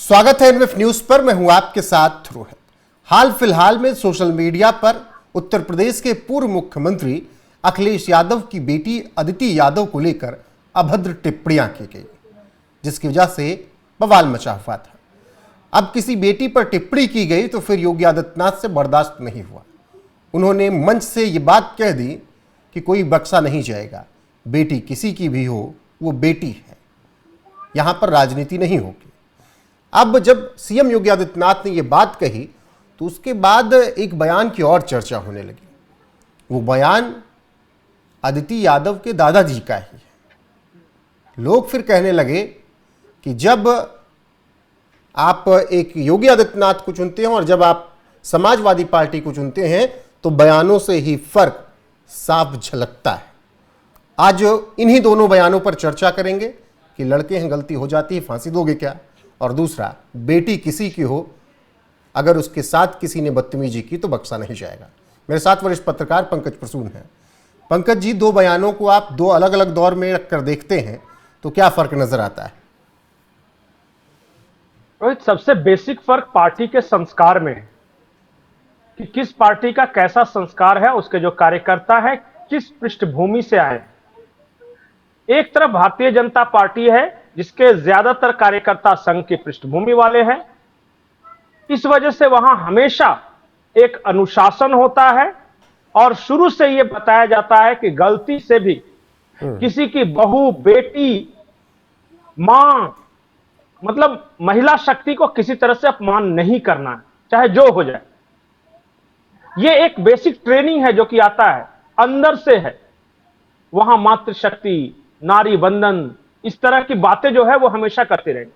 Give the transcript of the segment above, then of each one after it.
स्वागत है एनवीएफ न्यूज पर। मैं हूं आपके साथ रोहित। हाल फिलहाल में सोशल मीडिया पर उत्तर प्रदेश के पूर्व मुख्यमंत्री अखिलेश यादव की बेटी अदिति यादव को लेकर अभद्र टिप्पणियां की गई, जिसकी वजह से बवाल मचा हुआ था। अब किसी बेटी पर टिप्पणी की गई तो फिर योगी आदित्यनाथ से बर्दाश्त नहीं हुआ। उन्होंने मंच से ये बात कह दी कि कोई बख्शा नहीं जाएगा, बेटी किसी की भी हो वो बेटी है, यहां पर राजनीति नहीं होगी। अब जब सीएम योगी आदित्यनाथ ने यह बात कही तो उसके बाद एक बयान की और चर्चा होने लगी। वो बयान अदिति यादव के दादाजी का ही है। लोग फिर कहने लगे कि जब आप एक योगी आदित्यनाथ को चुनते हैं और जब आप समाजवादी पार्टी को चुनते हैं तो बयानों से ही फर्क साफ झलकता है। आज इन्हीं दोनों बयानों पर चर्चा करेंगे कि लड़के हैं, गलती हो जाती है, फांसी दोगे क्या, और दूसरा, बेटी किसी की हो अगर उसके साथ किसी ने बदतमीजी की तो बख्शा नहीं जाएगा। मेरे साथ वरिष्ठ पत्रकार पंकज प्रसून हैं। पंकज जी, दो बयानों को आप दो अलग अलग दौर में रखकर देखते हैं तो क्या फर्क नजर आता है? रोहित, सबसे बेसिक फर्क पार्टी के संस्कार में है कि किस पार्टी का कैसा संस्कार है, उसके जो कार्यकर्ता है किस पृष्ठभूमि से आए। एक तरफ भारतीय जनता पार्टी है जिसके ज्यादातर कार्यकर्ता संघ की पृष्ठभूमि वाले हैं। इस वजह से वहां हमेशा एक अनुशासन होता है और शुरू से यह बताया जाता है कि गलती से भी किसी की बहू, बेटी, मां, मतलब महिला शक्ति को किसी तरह से अपमान नहीं करना है, चाहे जो हो जाए। यह एक बेसिक ट्रेनिंग है जो कि आता है अंदर से है। वहां मातृशक्ति, नारी बंधन, इस तरह की बातें जो है वो हमेशा करते रहेंगे।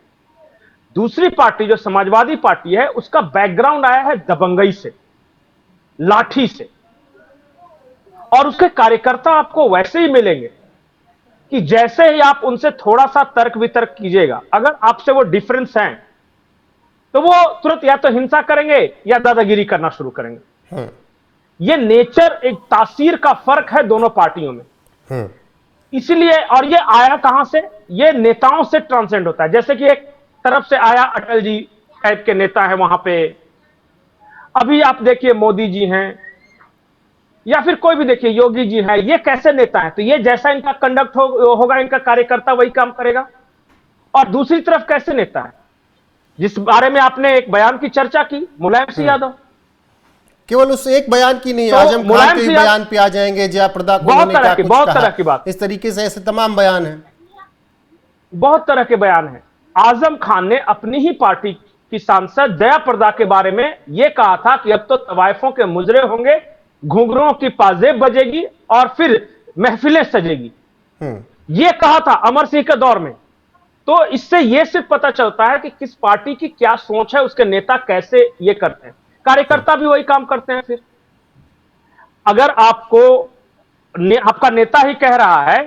दूसरी पार्टी जो समाजवादी पार्टी है उसका बैकग्राउंड आया है दबंगई से, लाठी से, और उसके कार्यकर्ता आपको वैसे ही मिलेंगे कि जैसे ही आप उनसे थोड़ा सा तर्क वितर्क कीजिएगा, अगर आपसे वो डिफरेंस है तो वो तुरंत या तो हिंसा करेंगे या दादागिरी करना शुरू करेंगे। ये नेचर, एक तासीर का फर्क है दोनों पार्टियों में। इसलिए, और ये आया कहां से? ये नेताओं से ट्रांसेंड होता है। जैसे कि एक तरफ से आया अटल जी टाइप के नेता है वहां पे, अभी आप देखिए मोदी जी हैं, या फिर कोई भी देखिए योगी जी हैं। ये कैसे नेता है? तो ये जैसा इनका कंडक्ट होगा इनका कार्यकर्ता वही काम करेगा। और दूसरी तरफ कैसे नेता है, जिस बारे में आपने एक बयान की चर्चा की, मुलायम सिंह यादव। केवल उस एक बयान की नहीं, तो आजम खान के बयान पे आ जाएंगे, जयाप्रदा को बहुत तरह की बात, इस तरीके से ऐसे तमाम बयान हैं, बहुत तरह के बयान हैं। आजम खान ने अपनी ही पार्टी की सांसद जयाप्रदा के बारे में यह कहा था कि अब तो तवायफों के मुजरे होंगे, घुंघरुओं की पाजेब बजेगी और फिर महफिलें सजेगी। यह कहा था अमर सिंह के दौर में। तो इससे यह सिर्फ पता चलता है कि किस पार्टी की क्या सोच है, उसके नेता कैसे ये करते हैं। कार्यकर्ता भी वही काम करते हैं। फिर अगर आपका नेता ही कह रहा है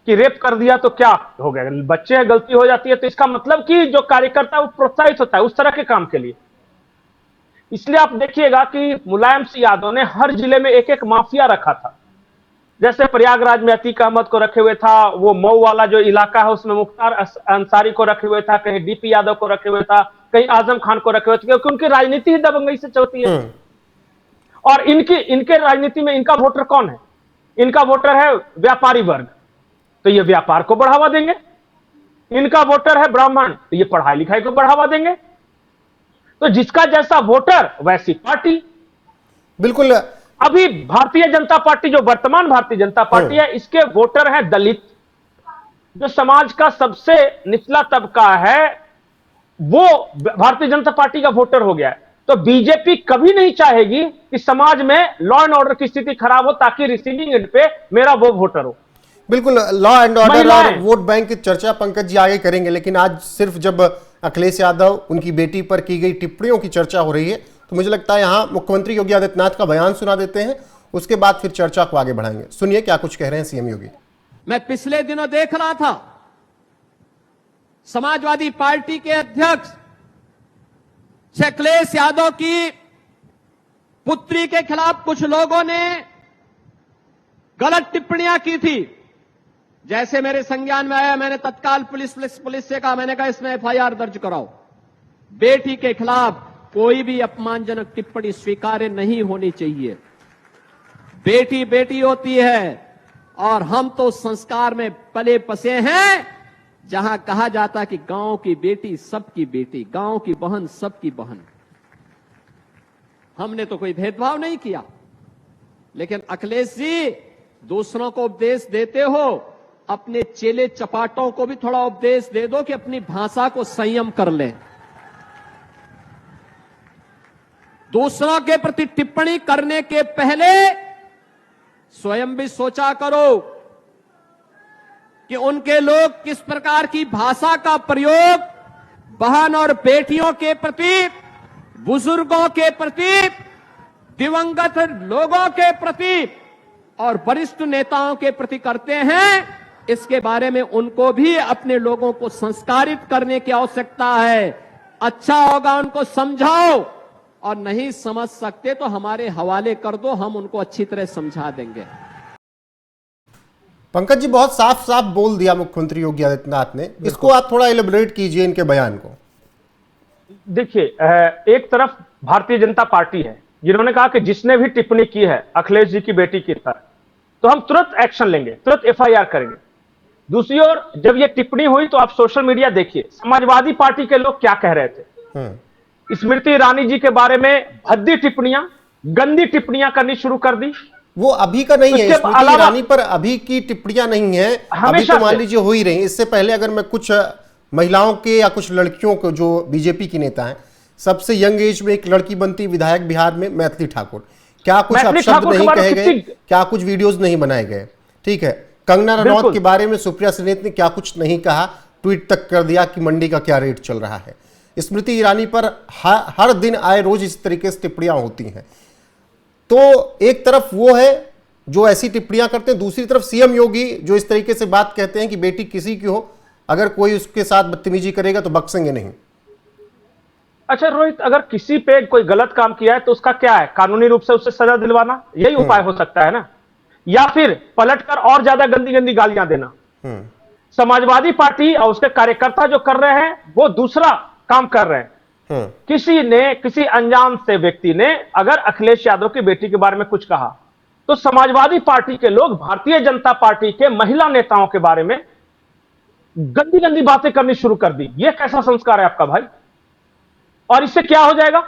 कि रेप कर दिया तो क्या हो गया, बच्चे हैं, गलती हो जाती है, तो इसका मतलब कि जो कार्यकर्ता वो प्रोत्साहित होता है उस तरह के काम के लिए। इसलिए आप देखिएगा कि मुलायम सिंह यादव ने हर जिले में एक एक माफिया रखा था। जैसे प्रयागराज में अतीक अहमद को रखे हुए था, वो मऊ वाला जो इलाका है उसमें मुख्तार अंसारी को रखे हुए था, कहीं डीपी यादव को रखे हुए था, कहीं आजम खान को रखे हुए थे, क्योंकि उनकी राजनीति ही दबंगई से चलती है। और इनके राजनीति में इनका वोटर कौन है? इनका वोटर है व्यापारी वर्ग, तो ये व्यापार को बढ़ावा देंगे। इनका वोटर है ब्राह्मण, तो ये पढ़ाई लिखाई को बढ़ावा देंगे। तो जिसका जैसा वोटर वैसी पार्टी। बिल्कुल। अभी भारतीय जनता पार्टी, जो वर्तमान भारतीय जनता पार्टी है, इसके वोटर हैं दलित, जो समाज का सबसे निचला तबका है, वो भारतीय जनता पार्टी का वोटर हो गया है। तो बीजेपी कभी नहीं चाहेगी कि समाज में लॉ एंड ऑर्डर की स्थिति खराब हो, ताकि रिसीविंग एंड पे मेरा वो वोटर हो। बिल्कुल, लॉ एंड ऑर्डर और वोट बैंक की चर्चा पंकज जी आगे करेंगे, लेकिन आज सिर्फ जब अखिलेश यादव, उनकी बेटी पर की गई टिप्पणियों की चर्चा हो रही है, तो मुझे लगता है यहां मुख्यमंत्री योगी आदित्यनाथ का बयान सुना देते हैं, उसके बाद फिर चर्चा को आगे बढ़ाएंगे। सुनिए क्या कुछ कह रहे हैं सीएम योगी। मैं पिछले दिनों देख रहा था, समाजवादी पार्टी के अध्यक्ष अखिलेश यादव की पुत्री के खिलाफ कुछ लोगों ने गलत टिप्पणियां की थी। जैसे मेरे संज्ञान में आया, मैंने तत्काल पुलिस से कहा, मैंने कहा इसमें एफआईआर दर्ज कराओ। बेटी के खिलाफ कोई भी अपमानजनक टिप्पणी स्वीकार्य नहीं होनी चाहिए। बेटी बेटी होती है और हम तो संस्कार में पले बसे हैं, जहां कहा जाता है कि गांव की बेटी सबकी बेटी, गांव की बहन सबकी बहन। हमने तो कोई भेदभाव नहीं किया, लेकिन अखिलेश जी दूसरों को उपदेश देते हो, अपने चेले चपाटों को भी थोड़ा उपदेश दे दो कि अपनी भाषा को संयम कर लें। दूसरों के प्रति टिप्पणी करने के पहले स्वयं भी सोचा करो कि उनके लोग किस प्रकार की भाषा का प्रयोग बहन और बेटियों के प्रति, बुजुर्गों के प्रति, दिवंगत लोगों के प्रति और वरिष्ठ नेताओं के प्रति करते हैं। इसके बारे में उनको भी अपने लोगों को संस्कारित करने की आवश्यकता है। अच्छा होगा उनको समझाओ, और नहीं समझ सकते तो हमारे हवाले कर दो, हम उनको अच्छी तरह समझा देंगे। पंकज जी, बहुत साफ साफ बोल दिया मुख्यमंत्री योगी आदित्यनाथ ने, इसको आप थोड़ा एलिबरेट कीजिए इनके बयान को। देखिए, एक तरफ भारतीय जनता पार्टी है जिन्होंने कहा कि जिसने भी टिप्पणी की है अखिलेश जी की बेटी की तरह, तो हम तुरंत एक्शन लेंगे, तुरंत एफआईआर करेंगे। दूसरी ओर जब ये टिप्पणी हुई तो आप सोशल मीडिया देखिए, समाजवादी पार्टी के लोग क्या कह रहे थे। स्मृति ईरानी जी के बारे में भद्दी टिप्पणियां, गंदी टिप्पणियां करनी शुरू कर दी। वो अभी का नहीं है, स्मृति ईरानी पर अभी की टिप्पणियां नहीं है, अभी तो मान लीजिए हो ही रही। इससे पहले अगर मैं कुछ महिलाओं के या कुछ लड़कियों को, जो बीजेपी की नेता हैं, सबसे यंग एज में एक लड़की बनती विधायक बिहार में, मैथिली ठाकुर, क्या कुछ अपशब्द नहीं कहे गए, क्या कुछ वीडियोज नहीं बनाए गए, ठीक है। कंगना रनौत के बारे में सुप्रिया श्रीनेत ने क्या कुछ नहीं कहा, ट्वीट तक कर दिया कि मंडी का क्या रेट चल रहा है। स्मृति ईरानी पर हर दिन आए रोज इस तरीके से टिप्पणियां होती हैं। तो एक तरफ वो है जो ऐसी टिप्पणियां करते हैं, दूसरी तरफ सीएम योगी जो इस तरीके से बात कहते हैं कि बेटी किसी की हो, अगर कोई उसके साथ बदतमीजी करेगा तो बख्शेंगे नहीं। अच्छा रोहित, अगर किसी पे कोई गलत काम किया है तो उसका क्या है, कानूनी रूप से उससे सजा दिलवाना, यही उपाय हो सकता है ना, या फिर पलटकर और ज्यादा गंदी गंदी गालियां देना। समाजवादी पार्टी और उसके कार्यकर्ता जो कर रहे हैं वो दूसरा काम कर रहे हैं। किसी अनजान से व्यक्ति ने अगर अखिलेश यादव की बेटी के बारे में कुछ कहा तो समाजवादी पार्टी के लोग भारतीय जनता पार्टी के महिला नेताओं के बारे में गंदी गंदी बातें करनी शुरू कर दी। यह कैसा संस्कार है आपका भाई? और इससे क्या हो जाएगा,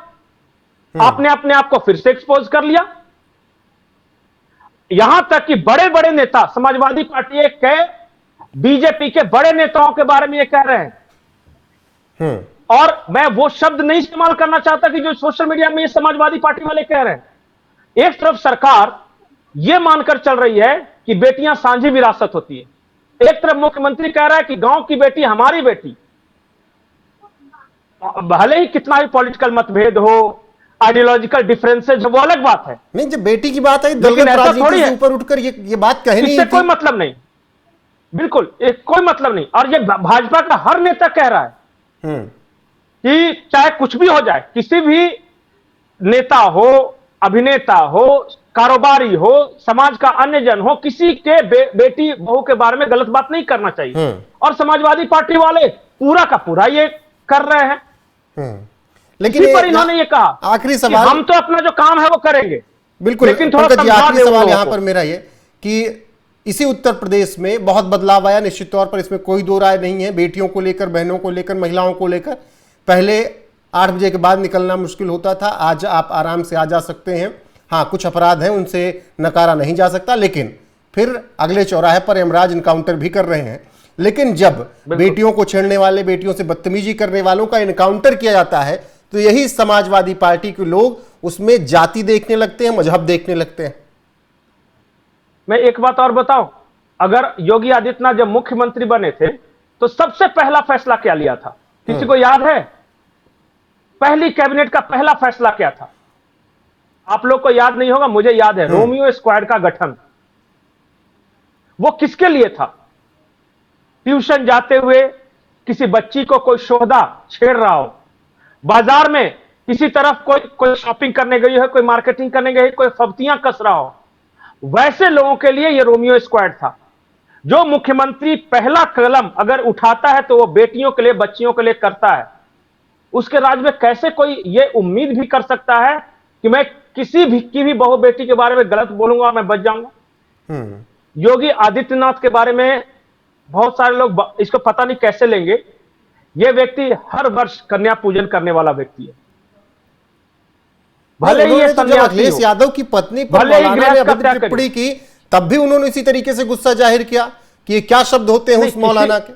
आपने अपने आप को फिर से एक्सपोज कर लिया। यहां तक कि बड़े बड़े नेता समाजवादी पार्टी के, बीजेपी के बड़े नेताओं के बारे में यह कह रहे हैं, और मैं वो शब्द नहीं इस्तेमाल करना चाहता कि जो सोशल मीडिया में ये समाजवादी पार्टी वाले कह रहे हैं। एक तरफ सरकार यह मानकर चल रही है कि बेटियां साझी विरासत होती है, एक तरफ मुख्यमंत्री कह रहा है कि गांव की बेटी हमारी बेटी। भले ही कितना भी पॉलिटिकल मतभेद हो, आइडियोलॉजिकल डिफरेंसेज हो, वो अलग बात है। नहीं, जब बेटी की बात आई दलगत राजनीति से ऊपर उठकर ये बात कहनी नहीं, इससे कोई मतलब नहीं, बिल्कुल कोई मतलब नहीं। और ये भाजपा का हर नेता कह रहा है कि चाहे कुछ भी हो जाए, किसी भी नेता हो, अभिनेता हो, कारोबारी हो, समाज का अन्य जन हो, किसी के बेटी बहू के बारे में गलत बात नहीं करना चाहिए। और समाजवादी पार्टी वाले पूरा का पूरा ये कर रहे हैं। लेकिन पर इन्होंने ये कहा, आखिरी सवाल, हम तो अपना जो काम है वो करेंगे। बिल्कुल, लेकिन थोड़ा आखिरी सवाल यहां पर मेरा ये कि इसी उत्तर प्रदेश में बहुत बदलाव आया, निश्चित तौर पर इसमें कोई दो राय नहीं है। बेटियों को लेकर, बहनों को लेकर, महिलाओं को लेकर पहले 8 बजे के बाद निकलना मुश्किल होता था, आज आप आराम से आ जा सकते हैं। हाँ, कुछ अपराध हैं, उनसे नकारा नहीं जा सकता, लेकिन फिर अगले चौराहे पर यमराज इनकाउंटर भी कर रहे हैं। लेकिन जब बेटियों को छेड़ने वाले, बेटियों से बदतमीजी करने वालों का इनकाउंटर किया जाता है तो यही समाजवादी पार्टी के लोग उसमें जाति देखने लगते हैं, मजहब देखने लगते हैं। मैं एक बात और बताऊं, अगर योगी आदित्यनाथ जब मुख्यमंत्री बने थे तो सबसे पहला फैसला क्या लिया था, किसी को याद है? पहली कैबिनेट का पहला फैसला क्या था? आप लोग को याद नहीं होगा, मुझे याद है, रोमियो स्क्वाड का गठन। वो किसके लिए था? ट्यूशन जाते हुए किसी बच्ची को कोई शोहदा छेड़ रहा हो, बाजार में किसी तरफ कोई शॉपिंग करने गई है, कोई मार्केटिंग करने गई, कोई फब्तियां कस रहा हो, वैसे लोगों के लिए यह रोमियो स्क्वाड था। जो मुख्यमंत्री पहला कलम अगर उठाता है तो वो बेटियों के लिए, बच्चियों के लिए करता है। उसके राज्य में कैसे कोई ये उम्मीद भी कर सकता है कि मैं किसी भी की भी बहू बेटी के बारे में गलत बोलूंगा और मैं बच जाऊंगा। योगी आदित्यनाथ के बारे में बहुत सारे लोग इसको पता नहीं कैसे लेंगे। यह व्यक्ति हर वर्ष कन्या पूजन करने वाला व्यक्ति है। भले ही ये तो जब अखिलेश यादव की पत्नी पर मौलाना ने अभद्र टिप्पणी की, तब भी उन्होंने इसी तरीके से गुस्सा जाहिर किया कि ये क्या शब्द होते हैं उस मौलाना के।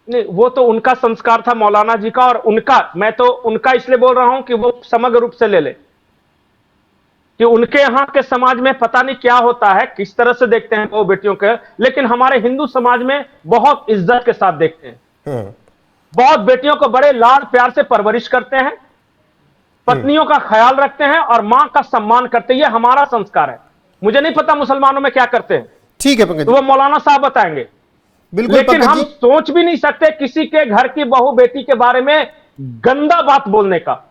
नहीं, वो तो उनका संस्कार था मौलाना जी का, और मैं तो उनका इसलिए बोल रहा हूं कि वो समग्र रूप से ले ले कि उनके यहां के समाज में पता नहीं क्या होता है, किस तरह से देखते हैं वो बेटियों के, लेकिन हमारे हिंदू समाज में बहुत इज्जत के साथ देखते हैं। बहुत बेटियों को बड़े लाड प्यार से परवरिश करते हैं, पत्नियों का ख्याल रखते हैं और मां का सम्मान करते हैं। ये हमारा संस्कार है। मुझे नहीं पता मुसलमानों में क्या करते हैं, ठीक है पंकज, तो वो मौलाना साहब बताएंगे। बिल्कुल, लेकिन हम सोच भी नहीं सकते किसी के घर की बहू बेटी के बारे में गंदा बात बोलने का।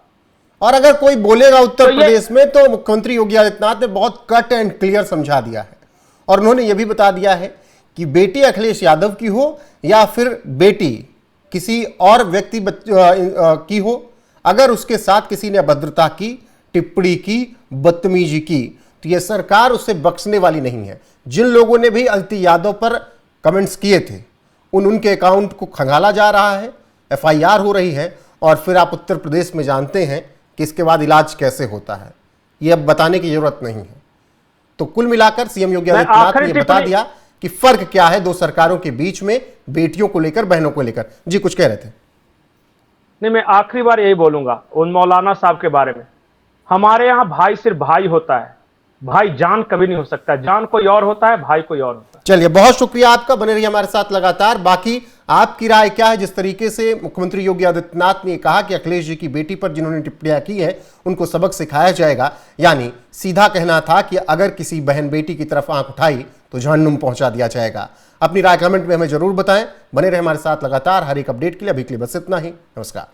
और अगर कोई बोलेगा उत्तर प्रदेश में, तो मुख्यमंत्री योगी आदित्यनाथ ने बहुत कट एंड क्लियर समझा दिया है, और उन्होंने यह भी बता दिया है कि बेटी अखिलेश यादव की हो या फिर बेटी किसी और व्यक्ति की हो, अगर उसके साथ किसी ने अभद्रता की, टिप्पणी की, बदतमीजी की, तो यह सरकार उसे बख्शने वाली नहीं है। जिन लोगों ने भी अदिति यादव पर कमेंट्स किए थे, उनके अकाउंट को खंगाला जा रहा है, एफआईआर हो रही है, और फिर आप उत्तर प्रदेश में जानते हैं कि इसके बाद इलाज कैसे होता है, यह अब बताने की जरूरत नहीं है। तो कुल मिलाकर सीएम योगी आदित्यनाथ ने बता दिया कि फर्क क्या है दो सरकारों के बीच में, बेटियों को लेकर, बहनों को लेकर। जी कुछ कह रहे थे? नहीं, मैं आखिरी बार यही बोलूंगा उन मौलाना साहब के बारे में, हमारे यहां भाई सिर्फ भाई होता है, भाई जान कभी नहीं हो सकता। जान कोई और होता है, भाई कोई और होता है। चलिए, बहुत शुक्रिया आपका, बने रहिए हमारे साथ लगातार। बाकी आपकी राय क्या है? जिस तरीके से मुख्यमंत्री योगी आदित्यनाथ ने कहा कि अखिलेश जी की बेटी पर जिन्होंने टिप्पणियां की है उनको सबक सिखाया जाएगा, यानी सीधा कहना था कि अगर किसी बहन बेटी की तरफ आंख उठाई तो जहन्नुम पहुंचा दिया जाएगा। अपनी राय कमेंट में हमें जरूर बताएं। बने रहे हमारे साथ लगातार हर एक अपडेट के लिए। अभी के लिए बस इतना ही। नमस्कार।